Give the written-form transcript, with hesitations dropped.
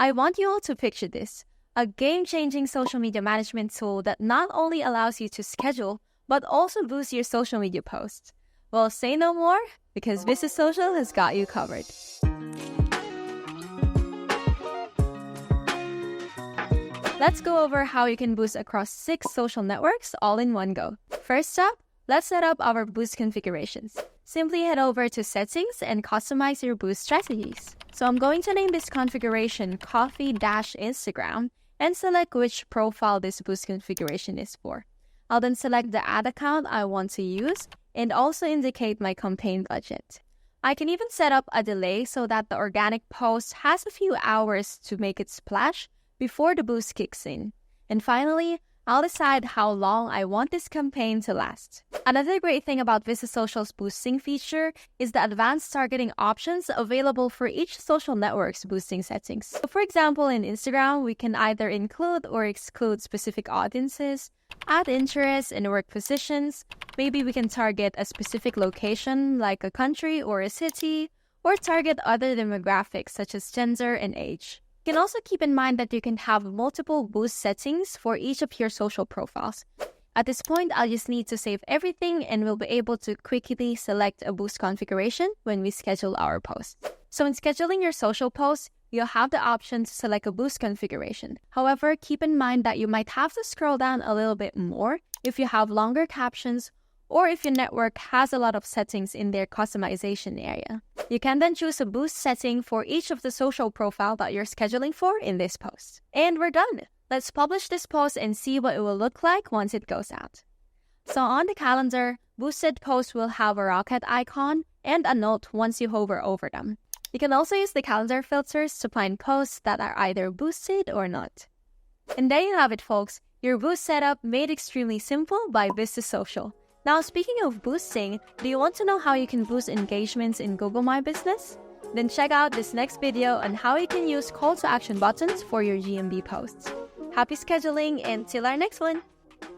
I want you all to picture this, a game-changing social media management tool that not only allows you to schedule, but also boost your social media posts. Well, say no more, because Vista Social has got you covered. Let's go over how you can boost across 6 social networks all in one go. First up, let's set up our boost configurations. Simply head over to Settings and customize your boost strategies. So I'm going to name this configuration Coffee-Instagram and select which profile this boost configuration is for. I'll then select the ad account I want to use and also indicate my campaign budget. I can even set up a delay so that the organic post has a few hours to make it splash before the boost kicks in. And finally, I'll decide how long I want this campaign to last. Another great thing about Vista Social's boosting feature is the advanced targeting options available for each social network's boosting settings. So for example, in Instagram, we can either include or exclude specific audiences, add interests and work positions. Maybe we can target a specific location like a country or a city, or target other demographics such as gender and age. You can also keep in mind that you can have multiple boost settings for each of your social profiles. At this point, I'll just need to save everything and we'll be able to quickly select a boost configuration when we schedule our post. So in scheduling your social posts, you'll have the option to select a boost configuration. However, keep in mind that you might have to scroll down a little bit more if you have longer captions or if your network has a lot of settings in their customization area. You can then choose a boost setting for each of the social profile that you're scheduling for in this post. And we're done! Let's publish this post and see what it will look like once it goes out. So on the calendar, boosted posts will have a rocket icon and a note once you hover over them. You can also use the calendar filters to find posts that are either boosted or not. And there you have it, folks, your boost setup made extremely simple by Vista Social. Now, speaking of boosting, do you want to know how you can boost engagements in Google My Business? Then check out this next video on how you can use call to action buttons for your GMB posts. Happy scheduling and till our next one!